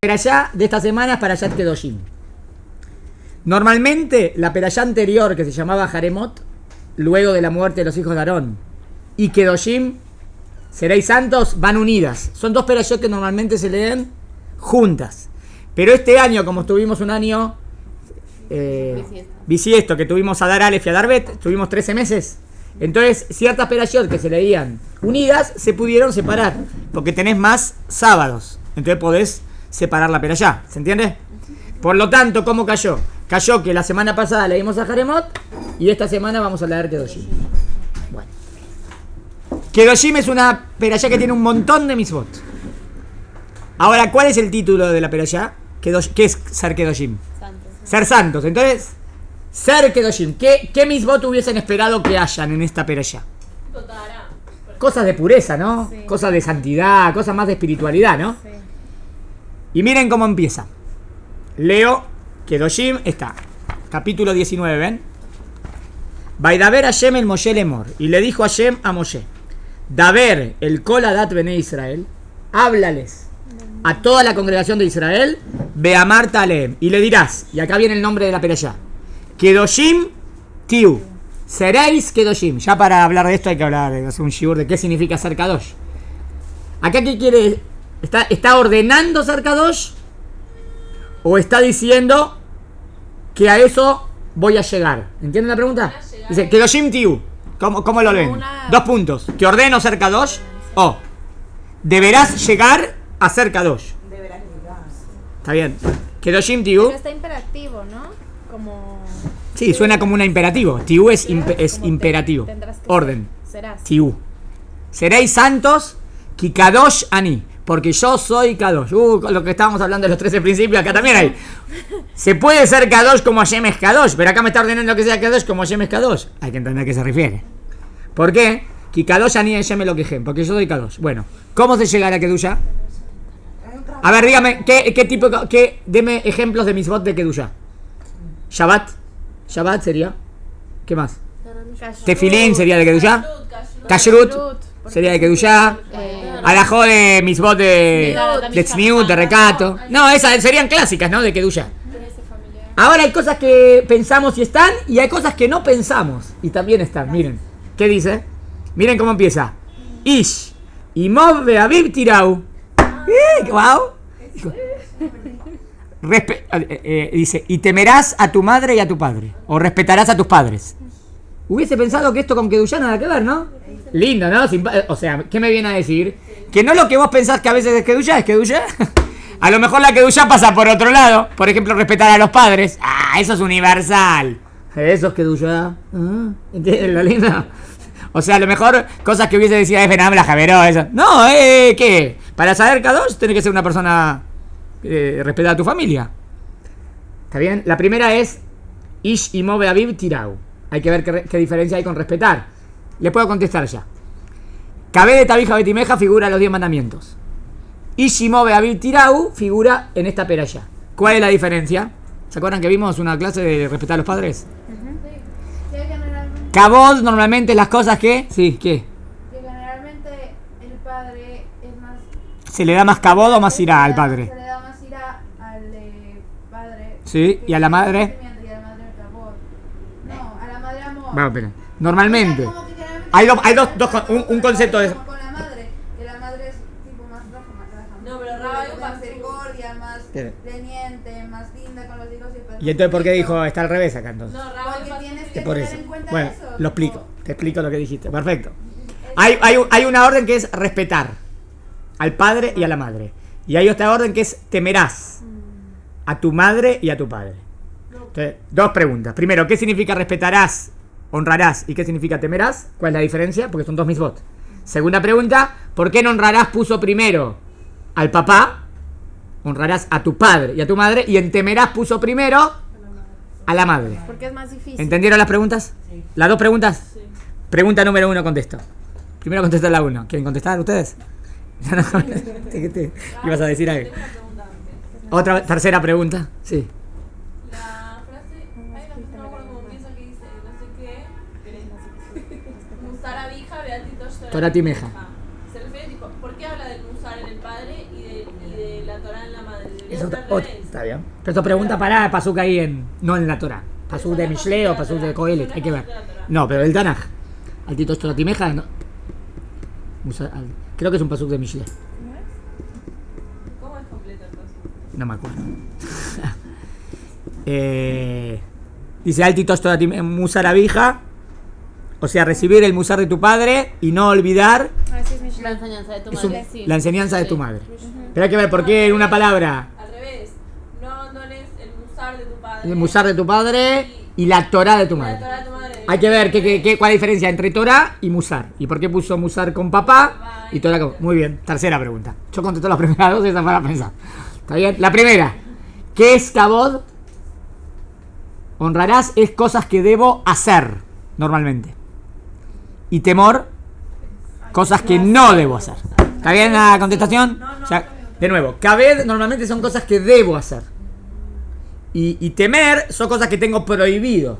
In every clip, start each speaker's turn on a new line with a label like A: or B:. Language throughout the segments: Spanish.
A: Perashá de esta semana es Perashat Kedoshim. Normalmente la Perashá anterior, que se llamaba Jaremot, luego de la muerte de los hijos de Aarón, y Kedoshim, seréis santos, van unidas. Son dos Perashot que normalmente se leen juntas. Pero este año, como tuvimos un año bisiesto, que tuvimos Adar Aleph y Adar Bet, tuvimos 13 meses. Entonces, ciertas Perashot que se leían unidas se pudieron separar, porque tenés más sábados. Entonces podés separar la Perashá, ¿se entiende? Por lo tanto, ¿cómo cayó? Cayó que la semana pasada leímos a Jaremot y esta semana vamos a leer Kedoshim. Bueno. Kedoshim es una Perashá que tiene un montón de misbot. Ahora, ¿cuál es el título de la Perashá? ¿Qué es ser Kedoshim?
B: Santos.
A: Ser santos. Entonces, ser Kedoshim. ¿Qué misbot hubiesen esperado que hayan en esta Perashá? Cosas de pureza, ¿no?
B: Sí.
A: Cosas de santidad, cosas más de espiritualidad, ¿no?
B: Sí.
A: Y miren cómo empieza. Leo, Kedoshim está. Capítulo 19, ¿ven? Vaidaber Hashem el Moshe Lemor. Y le dijo Hashem a Moshe: Daber el Kol Adat Bene Israel. Háblales a toda la congregación de Israel. Beamarta Aleem. Y le dirás, y acá viene el nombre de la Perashá: Kedoshim Tiu. Seréis Kedoshim. Ya para hablar de esto hay que hablar, hacer un shiur de qué significa ser Kadosh. Acá, ¿qué quiere? ¿Está ordenando ser Kadosh? ¿O está diciendo que a eso voy a llegar? ¿Entienden la pregunta? Dice, Kedoshim Tiu. ¿Cómo lo leen? Dos puntos. ¿Que ordeno ser Kadosh? O deberás llegar a ser Kadosh.
C: Deberás llegar.
A: Está bien. Kedoshim Tiu.
B: Pero está imperativo, ¿no? Como...
A: Sí, suena como un imperativo. Tiu es
B: como
A: imperativo.
B: tendrás que
A: Orden.
B: Serás.
A: Tiu. Seréis santos, ki Kadosh ani. Porque yo soy Kadosh. Lo que estábamos hablando de los 13 principios, acá también hay. Se puede ser Kadosh como Hashem es Kadosh, pero acá me está ordenando que sea Kadosh como Hashem es Kadosh. Hay que entender a qué se refiere. ¿Por qué? Ki Kadosh ani Hashem lo quejem. Porque yo soy Kadosh. Bueno, ¿cómo se llega a la Kedusha? A ver, dígame, deme ejemplos de misbot de Kedusha. Shabbat. Shabbat sería. ¿Qué más? Tefilín sería de Kedusha. Kashrut sería de Kedusha. Alajó de misbot de tzniut, de recato. No, esas serían clásicas, ¿no? De Kedusha. Ahora hay cosas que pensamos y están, y hay cosas que no pensamos y también están. Miren, ¿qué dice? Miren cómo empieza. Ish, imov be'aviv tirau. Wow. Dice, y temerás a tu madre y a tu padre, o respetarás a tus padres. Hubiese pensado que esto con Kedushá nada que ver, ¿no? Lindo, ¿no? O sea, ¿qué me viene a decir? Que no lo que vos pensás que a veces es Kedushá. A lo mejor la Kedushá pasa por otro lado. Por ejemplo, respetar a los padres. Ah, eso es universal. Eso es Kedushá. ¿Entiendes lo lindo? O sea, a lo mejor cosas que hubiese decidido Fenam la Javeró, eso. No, ¿qué? Para saber Kadosh tenés que ser una persona respetar a tu familia. ¿Está bien? La primera es Ish imov be'aviv tirau. Hay que ver qué diferencia hay con respetar. Le puedo contestar ya. Kabed de Tabija Betimeja figura los 10 mandamientos. Ish imov be'aviv tirau figura en esta perashá. ¿Cuál es la diferencia? ¿Se acuerdan que vimos una clase de respetar a los padres? Kabod normalmente las cosas que... Sí, ¿qué?
D: Que generalmente el padre es más...
A: ¿Se le da más kabod o más ira al padre?
D: Se le da más ira al padre.
A: Sí, y a la madre...
D: Y a la madre kabod. No, a la madre amor.
A: Vamos, espera. Normalmente.
D: O sea, como que generalmente
A: Hay un concepto de...
D: Con la madre, que la madre es tipo más roja, más raja.
C: No, pero
D: Rabio,
C: Rabio
D: más
C: pasó.
D: misericordia, más
A: Espera.
D: leniente, más linda con los hijos y el padre.
A: ¿Y entonces por qué dijo está al revés acá entonces?
C: No,
D: Porque
C: Rabio
D: tienes
A: Es
D: que
A: por
D: tener
A: eso.
D: en cuenta
A: Bueno,
D: eso.
A: lo explico. Te explico lo que dijiste. Perfecto. Hay una orden que es respetar al padre y a la madre. Y hay otra orden que es temerás a tu madre y a tu padre. Entonces, dos preguntas. Primero, ¿qué significa respetarás, honrarás y qué significa temerás? ¿Cuál es la diferencia? Porque son dos misbot. Segunda pregunta, ¿por qué no honrarás puso primero al papá? Honrarás a tu padre y a tu madre. Y en temerás puso primero a la madre.
B: Porque es más difícil.
A: ¿Entendieron las preguntas?
C: Sí.
A: ¿Las dos preguntas?
C: Sí.
A: Pregunta número 1 contesto. Primero contesta la 1. ¿Quieren contestar ustedes? ¿Qué ibas a decir algo?
C: Tengo una pregunta antes.
A: Otra tercera pregunta. Sí.
C: La frase, hay una frase, no me acuerdo cómo empieza, que dice, no sé qué, Musar abija, beatitosh
A: Torah timeja.
C: Se refiere tipo, ¿por qué habla del Musar en el padre y de la Torah en la madre?
A: Eso
C: Es al
A: está,
C: revés.
A: está bien. Pero esto pregunta para pasuk ahí no en la Torah. Pasuk de Mishle o pasuk de Kohelet. Hay que ver. No, pero el Tanaj. Altito Toratimeja, no. Creo que es un pasuk de Mishle.
C: ¿Cómo es completo el paso?
A: No me acuerdo. Dice Altito Musar Abija. O sea, recibir el musar de tu padre y no olvidar
B: Así es mi
E: La enseñanza de tu
A: es
E: madre. Sí.
A: la enseñanza de tu madre. Pero hay que ver por qué en una palabra
C: Al revés. No abandones el musar de tu padre.
A: el musar de tu padre y la Torah de tu
C: La
A: madre.
C: Torah de tu madre.
A: Hay que ver cuál es la diferencia entre Torah y musar. ¿Y por qué puso musar con papá y Torah con... Muy bien, tercera pregunta. Yo contesté las primeras dos, esa para pensar. ¿Está bien? La primera. ¿Qué es kabod? Honrarás es cosas que debo hacer normalmente. Y temor, cosas que no debo hacer. ¿Está bien la contestación? Ya, de nuevo, kabed normalmente son cosas que debo hacer. Y temer son cosas que tengo prohibido.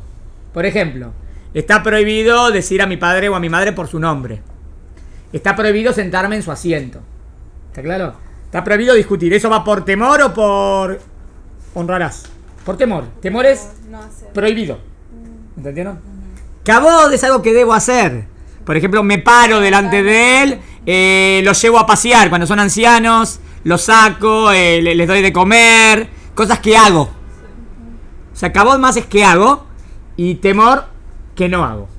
A: Por ejemplo, está prohibido decir a mi padre o a mi madre por su nombre. Está prohibido sentarme en su asiento. ¿Está claro? Está prohibido discutir. ¿Eso va por temor o por honrarás? Por temor. Temor es
B: no hacer.
A: prohibido. ¿Entendieron? Kabod es algo que debo hacer. Por ejemplo, me paro delante de él, los llevo a pasear cuando son ancianos, los saco, les doy de comer, cosas que hago. O sea, kabod más es que hago y temor que no hago.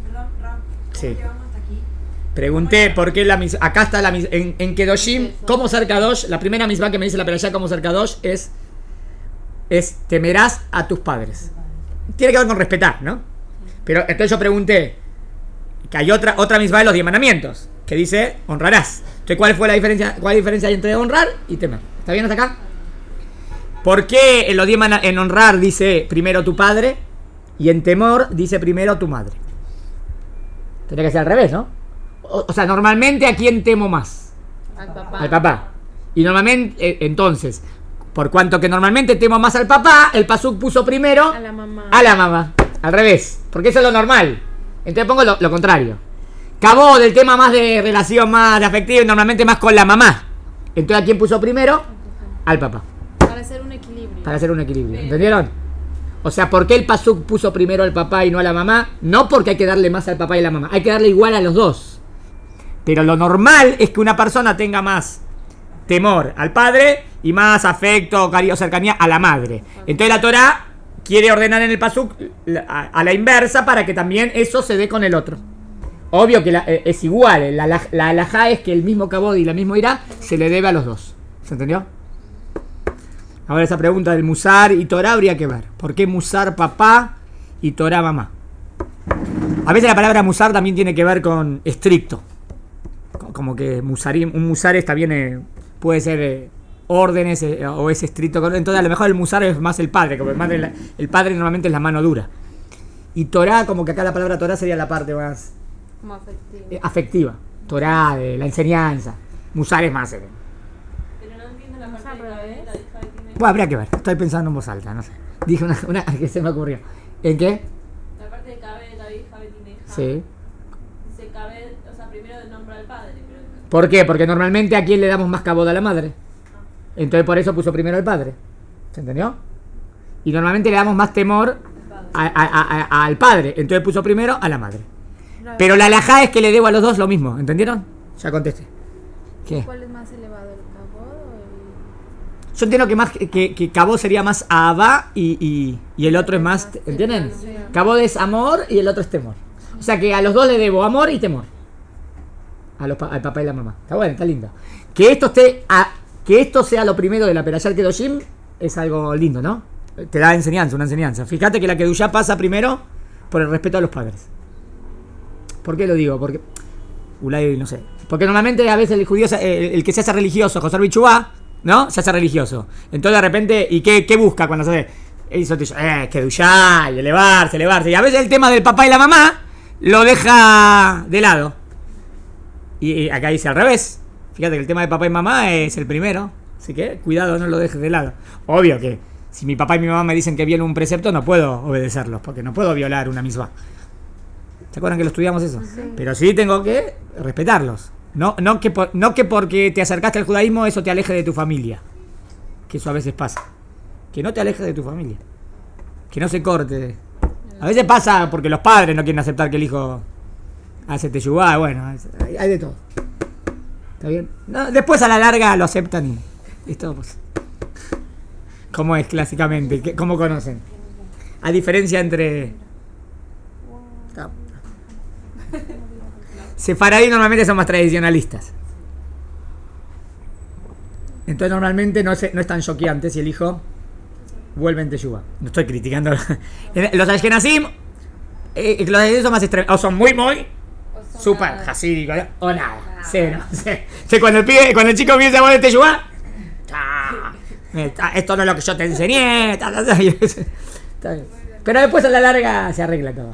F: Perdón, Ram, ¿cómo
A: Sí.
F: llegamos hasta aquí?
A: Pregunté por qué acá está la en Kedoshim, cómo ser Kadosh, la primera misma que me dice la perashá cómo ser Kadosh es temerás a tus padres. Tiene que ver con respetar, ¿no? Pero entonces yo pregunté que hay otra misma de los 10 mandamientos que dice honrarás. Entonces, ¿cuál fue la diferencia? ¿Cuál es la diferencia entre honrar y temer? ¿Está bien hasta acá? ¿Por qué en los 10 en honrar dice primero tu padre y en temor dice primero tu madre? Tendría que ser al revés, ¿no? O sea, normalmente ¿a quién temo más?
E: Al papá.
A: Al papá. Y normalmente, entonces, por cuanto que normalmente temo más al papá, el pasuk puso primero
B: A la mamá.
A: a la mamá. Al revés. Porque eso es lo normal. Entonces pongo lo contrario. Cabó del tema más de relación, más de afectivo, y normalmente más con la mamá. Entonces, ¿a quién puso primero? Al papá.
B: Para hacer un equilibrio.
A: Para hacer un equilibrio. ¿Entendieron? O sea, ¿por qué el pasuk puso primero al papá y no a la mamá? No porque hay que darle más al papá y a la mamá. Hay que darle igual a los dos. Pero lo normal es que una persona tenga más temor al padre y más afecto, cariño, cercanía a la madre. Entonces la Torah quiere ordenar en el pasuk a la inversa para que también eso se dé con el otro. Obvio que es igual. La halajá es que el mismo kabod y la misma irá se le debe a los dos. ¿Se entendió? Ahora esa pregunta del musar y Torah habría que ver. ¿Por qué musar papá y Torah mamá? A veces la palabra musar también tiene que ver con estricto. Como que un musar está bien, puede ser órdenes o es estricto. Entonces a lo mejor el musar es más el padre, como el padre normalmente es la mano dura. Y Torah, como que acá la palabra Torah sería la parte más
E: Como afectivo.
A: afectiva. Torah, de la enseñanza. Musar es más.
C: Pero no entiendo la parte de la hija que tiene.
A: Bueno, habría que ver. Estoy pensando en voz alta, no sé. Dije una que se me ocurrió. ¿En qué?
C: La parte de Cabed, David, Javet y Neja.
A: Sí.
C: Dice Cabed, o sea, primero de nombre al padre. Pero...
A: ¿Por qué? Porque normalmente a quién le damos más cabod a la madre. Entonces por eso puso primero al padre. ¿Se entendió? Y normalmente le damos más temor al padre. Entonces puso primero a la madre. Pero la halajá es que le debo a los dos lo mismo. ¿Entendieron? Ya contesté. ¿Qué?
B: ¿Cuál es más elevado, el cabod o el...?
A: Yo entiendo que más que cabod sería más abá y el otro es más... ¿Entienden?
B: Sí.
A: Cabod es amor y el otro es temor. O sea que a los dos le debo amor y temor. Al papá y la mamá. Está bueno, está lindo. Que esto sea lo primero de la Perashá Kedoshim es algo lindo, ¿no? Te da enseñanza, una enseñanza. Fíjate que la Kedushá pasa primero por el respeto a los padres. ¿Por qué lo digo? Porque... no sé. Porque normalmente a veces el judío, el que se hace religioso, José Bichubá, ¿no? Se hace religioso. Entonces de repente, ¿y qué busca cuando se hace? Eso te dice, Kedushá, y elevarse. Y a veces el tema del papá y la mamá lo deja de lado. Y acá dice al revés. Fíjate que el tema de papá y mamá es el primero. Así que cuidado, no lo dejes de lado. Obvio que si mi papá y mi mamá me dicen que violen un precepto, no puedo obedecerlos, porque no puedo violar una misma. ¿Se acuerdan que lo estudiamos eso? Sí. Pero sí tengo que respetarlos. No que porque te acercaste al judaísmo eso te aleje de tu familia. que eso a veces pasa. Que no te alejes de tu familia. Que no se corte. A veces pasa porque los padres no quieren aceptar que el hijo hace teshuvá, bueno, hay de todo. ¿Está bien? No, después a la larga lo aceptan y listo, pues. ¿Cómo es clásicamente? ¿Cómo conocen? A diferencia entre... Sefaradí normalmente son más tradicionalistas. Entonces normalmente no es tan choqueante si el hijo vuelve en teshuvá. No estoy criticando. Los ashkenazim, los ashkenazim son más extremos. O son muy super hasídicos, o nada. Cero. Cuando el chico empieza a volver en teshuvá, esto no es lo que yo te enseñé. Está bien. Pero después a la larga se arregla todo.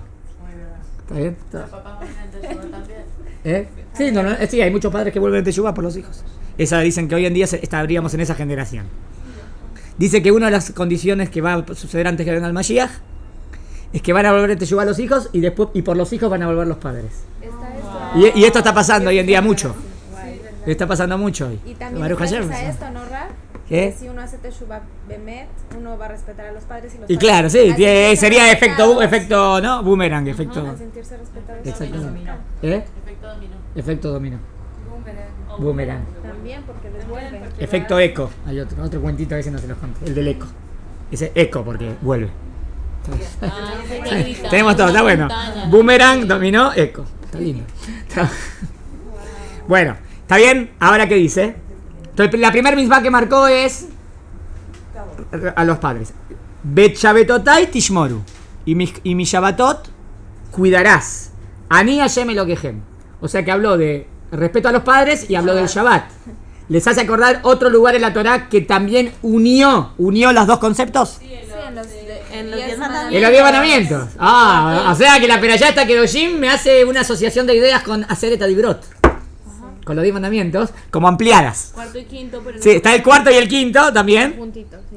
A: ¿Está bien?
C: Los papás van a teshuvá también.
A: Sí, sí, hay muchos padres que vuelven en teshuvá por los hijos. Esa dicen que hoy en día estaríamos en esa generación. Dice que una de las condiciones que va a suceder antes que venga el Mashiach es que van a volver en teshuvá los hijos y por los hijos van a volver los padres. Y esto está pasando hoy en día mucho. Está pasando mucho hoy.
B: Y también
A: Baruch
B: gracias
A: Hashem.
B: a esto, ¿no, Ra?
A: ¿Qué?
B: Que si uno hace teshuvá bemet, uno va a respetar a los padres y los
A: Y
B: padres.
A: claro, sí,
B: al sentirse
A: sería
B: respetados,
A: efecto, ¿no? Boomerang, efecto.
B: Al sentirse respetados.
A: Exactamente.
C: Efecto dominó.
A: Efecto dominó.
C: O
A: Boomerang.
B: También porque les vuelve.
A: Efecto eco. Hay otro cuentito, ese no se los conté. El del eco. Ese eco porque vuelve. Tenemos todo, está bueno. Boomerang, dominó, eco. Está lindo. Bueno, ¿está bien? Ahora, ¿qué dice? Entonces, la primera misma que marcó es a los padres. Bet Shabbatotai Tishmoru. Y mi Shabbatot cuidarás. Ani Hashem Elokehem. O sea que habló de respeto a los padres y habló del Shabbat. ¿Les hace acordar otro lugar en la Torá que también unió los dos conceptos?
C: Sí,
B: En
C: los 10 mandamientos.
A: En los 10 mandamientos. O sea que la perayá esta Kedoshim me hace una asociación de ideas con hacer Etadibrot. Con los 10 mandamientos, como ampliadas.
C: Cuarto y quinto, pero
A: Sí, está el cuarto y el quinto también.
B: Puntitos, sí.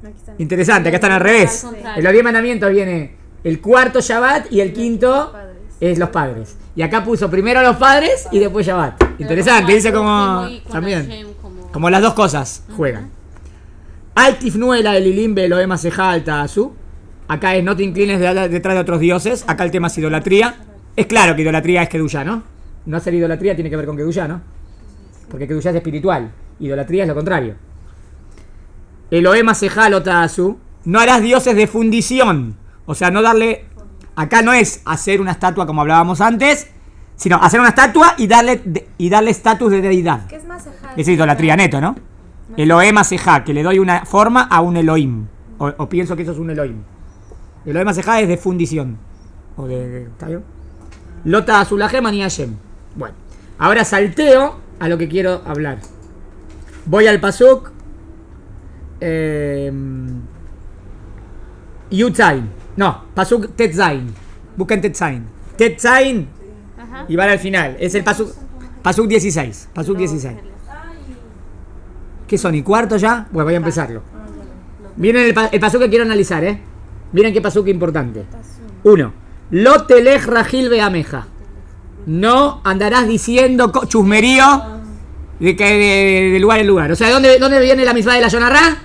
B: Aquí están.
A: Interesante, acá están al revés.
C: Al contrario.
A: En los 10 mandamientos viene el cuarto Shabbat y el quinto
B: Padres.
A: es los padres. Y acá puso primero los padres y después Shabbat. Interesante, dice como también. Como las dos cosas juegan. Al tifnuela el ilim beloem aseja al ta'asu. Acá es no te inclines detrás de otros dioses. Acá el tema es idolatría. Es claro que idolatría es Kedushá, ¿no? No hacer idolatría tiene que ver con Kedushá, ¿no? Porque Kedushá es espiritual. Idolatría es lo contrario. Eloem aseja lo ta'asu. No harás dioses de fundición. O sea, no darle... Acá no es hacer una estatua como hablábamos antes, sino hacer una estatua y darle estatus de deidad.
B: ¿Qué es más ajá?
A: Es idolatría neto, ¿no? Eloem Asejá, que le doy una forma a un Elohim. O pienso que eso es un Elohim. Eloem Asejá es de fundición. O ¿está bien? Lota Azulahem Ani Hashem. Bueno, ahora salteo a lo que quiero hablar. Voy al Pasuk. Yutzain. No, Pasuk Tetzain. Busquen Tetzain. Tetzain.
B: Ajá.
A: Y van al final. Es el Pasuk 16. Pasuk 16. ¿Qué son? ¿Y cuarto ya? Bueno, voy a empezarlo. Miren el pasuk que quiero analizar, ¿eh? Miren qué pasuk importante. 1. Lo telej rajil beameja. No andarás diciendo chusmerío de lugar en lugar. O sea, ¿dónde viene la misma de la Yonará?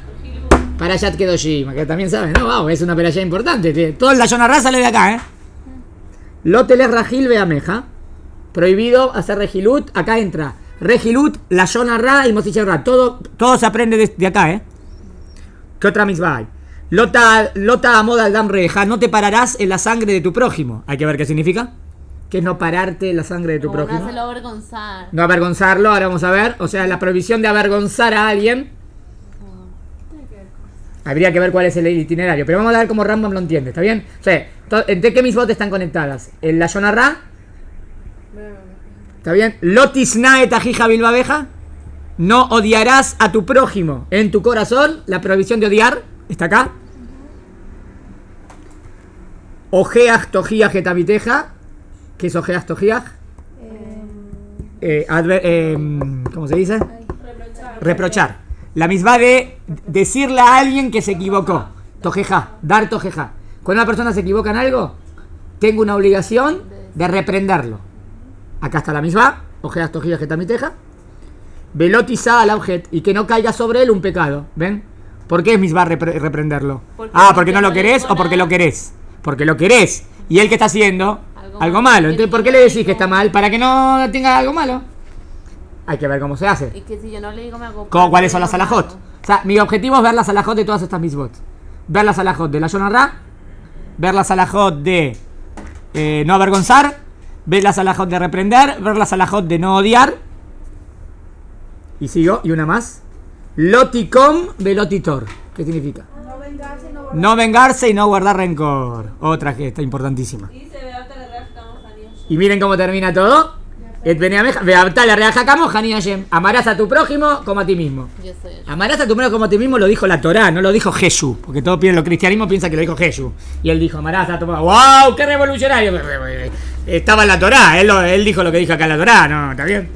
A: Para Yat Kedoshim, que también saben, ¿no? Wow, es una peralla importante. Todo la Yonará sale de acá, ¿eh? Lo telej rajil beameja. Prohibido hacer regilut. Acá entra Regilut, la Yonará y Mosichem. Todo se aprende de acá, ¿eh? ¿Qué otra misma hay? Lota amoda al dam reja. No te pararás en la sangre de tu prójimo. Hay que ver qué significa. ¿Qué es no pararte en la sangre de tu prójimo?
C: No hacerlo avergonzar.
A: No avergonzarlo, ahora vamos a ver. O sea, la prohibición de avergonzar a alguien. Habría que ver cuál es el itinerario. Pero vamos a ver cómo Rambam lo entiende, ¿está bien? O sea, ¿entre qué misbot están conectadas? En la Yonará. ¿Está bien? Lotisna etajija bilbabeja. No odiarás a tu prójimo en tu corazón. La prohibición de odiar está acá. Ojeaj tojiaj etamiteja. ¿Qué es ojeaj tojiaj? ¿Cómo se dice? Reprochar. La misma de decirle a alguien que se equivocó. Tojeja, dar tojeja. Cuando una persona se equivoca en algo, tengo una obligación de reprenderlo. Acá está la misma. Ojeas tojiaj etamiteja. Velotiza al objeto y que no caiga sobre él un pecado. ¿Ven? ¿Por qué es misbah reprenderlo?
E: Porque
A: ¿porque no lo querés o porque lo querés? Porque lo querés. ¿Y él qué está haciendo? Algo malo. Entonces, ¿por qué le decís que está mal? Para que no tenga algo malo. Hay que ver cómo se hace.
E: Y que si yo no le digo me hago...
A: ¿Cuáles son las alajot? O sea, mi objetivo es ver las alajot de todas estas misbot. Ver las alajot de la Yonarra, ver las alajot de no avergonzar, ver las alajot de reprender, ver las alajot de no odiar. Y sigo, y una más. Loticom velotitor. ¿Qué significa? No vengarse y no guardar rencor. Otra que está importantísima.
C: Y se ve hasta la real estamos saliendo.
A: Y miren cómo termina todo. Amarás a tu prójimo como a ti mismo.
E: Yo soy yo.
A: Amarás a tu prójimo como a ti mismo lo dijo la Torá, no lo dijo Jesús. Porque todo el cristianismo piensa que lo dijo Jesús. Y él dijo, amarás a tu prójimo. ¡Wow! ¡Qué revolucionario! Estaba en la Torá. Él dijo lo que dijo acá en la Torá. No, ¿está bien?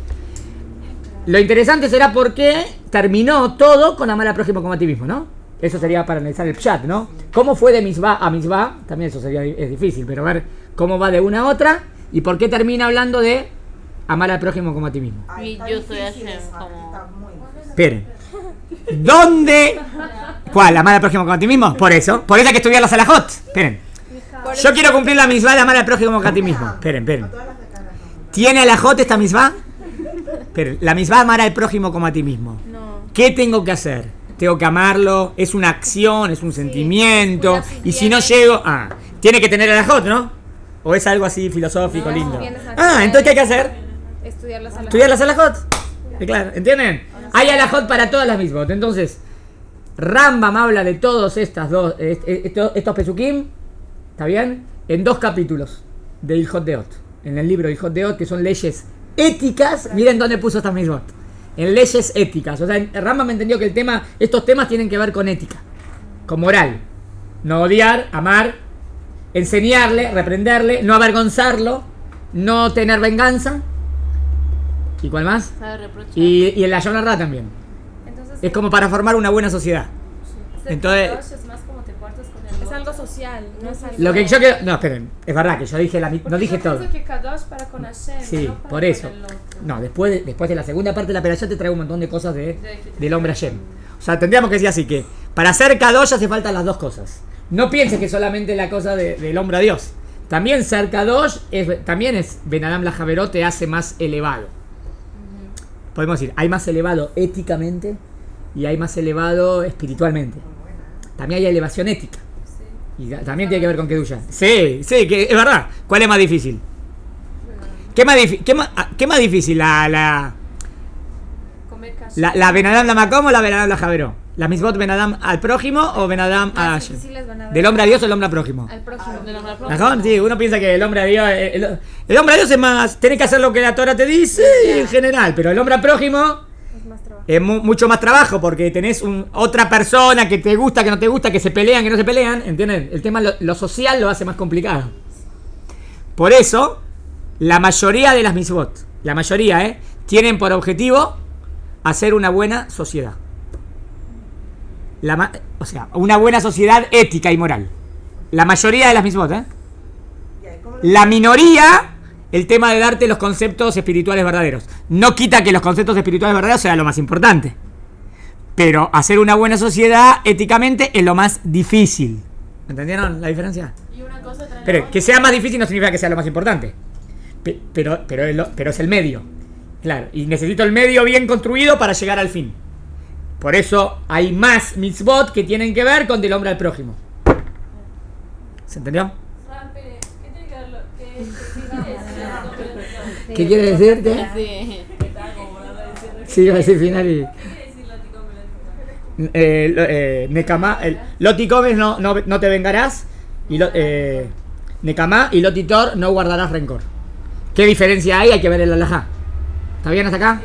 A: Lo interesante será por qué terminó todo con amar al prójimo como a ti mismo, ¿no? Eso sería para analizar el pshat, ¿no? ¿Cómo fue de misbah a misbah? También eso es difícil, pero ver cómo va de una a otra y por qué termina hablando de amar al prójimo como a ti mismo.
E: Y yo soy Hashem, como...
A: Esperen. ¿Dónde? ¿Cuál? ¿Amar al prójimo como a ti mismo? Por eso hay que estudiar las alajot. Esperen. Yo quiero cumplir la misbah de amar al prójimo como a ti mismo. Esperen. ¿Tiene alajot esta misbah? Esperen. La misbah de amar al prójimo como a ti mismo.
B: No.
A: ¿Qué tengo que hacer? Tengo que amarlo, es una acción, es un sentimiento.
B: Cuida sus
A: Y si no
B: bienes.
A: llego, tiene que tener alajot, ¿no? O es algo así filosófico,
B: No,
A: lindo.
B: bienes naturales.
A: Entonces ¿qué hay que hacer?
B: Estudiar las
A: Estudiar las alajot. Claro, ¿entienden? Hay alajot para todas las misbot. Entonces, Rambam habla de todos estos pesukim, ¿está bien? En 2 capítulos de Ilhot Deot. En el libro Ilhot Deot, que son leyes éticas. Miren dónde puso estas misbot. En leyes éticas. O sea, Rambam entendió que estos temas tienen que ver con ética, con moral. No odiar, amar, enseñarle, reprenderle, no avergonzarlo, no tener venganza. ¿Y cuál más?
E: Sabe reprochar.
A: Y en la Yonarra también.
B: Entonces,
A: Es como para formar una buena sociedad. Entonces,
F: Es más como te portas con el
B: es
F: otro.
B: algo social, no es algo...
A: lo que yo quiero... No, esperen. Es verdad que yo dije no dije todo.
F: Pienso que Kadosh para con Hashem,
A: Sí,
F: no para
A: por eso.
F: con el otro.
A: No, después de la segunda parte de la operación te traigo un montón de cosas del hombre Hashem. O sea, tendríamos que decir así que para ser Kadosh hace falta las dos cosas. No pienses que solamente la cosa del hombre a Dios. También ser Kadosh también es Ben Adam la Javerot, te hace más elevado. Podemos decir, hay más elevado éticamente y hay más elevado espiritualmente. También hay elevación ética. Y también tiene que ver con Kedusha. Sí, que es verdad. ¿Cuál es más difícil? ¿Qué más difícil?
F: Comer kasher.
A: ¿La Ben Adam la Makom o la Ben Adam la Javeró? ¿La misbot Ben Adam al prójimo o Ben Adam a Hashem?
B: difíciles van a ver
A: ¿Del hombre a Dios o el hombre al prójimo?
B: al prójimo.
E: De nombrar prójimo.
A: ¿Ajá? Sí, uno piensa que el hombre a Dios... El hombre a Dios es más... Tenés que hacer lo que la Torah te dice en general, pero el hombre al prójimo...
B: Es más trabajo.
A: Es mucho más trabajo porque tenés otra persona que te gusta, que no te gusta, que se pelean, que no se pelean, ¿entienden? El tema, lo social lo hace más complicado. Por eso, la mayoría de las misbot, la mayoría, tienen por objetivo hacer una buena sociedad. O sea, una buena sociedad ética y moral. La mayoría de las misbot, La minoría... El tema de darte los conceptos espirituales verdaderos. No quita que los conceptos espirituales verdaderos sean lo más importante. Pero hacer una buena sociedad éticamente es lo más difícil. ¿Entendieron la diferencia?
F: Y una cosa trae
A: Pero que sea más difícil no significa que sea lo más importante. Pero es el medio. Claro, y necesito el medio bien construido para llegar al fin. Por eso hay más mitzvot que tienen que ver con del hombre al prójimo. ¿Se entendió?
C: Rampe, ¿qué tiene que ver qué
A: ¿Qué quiere decir? ¿Qué?
E: Sí.
A: Sí, iba a decir final y...
C: ¿Qué quiere decir Loticom?
A: Nekama, Loticomes no te vengarás. Y Nekama y Lotitor no guardarás rencor. ¿Qué diferencia hay? Hay que ver el alajá. ¿Está bien hasta acá?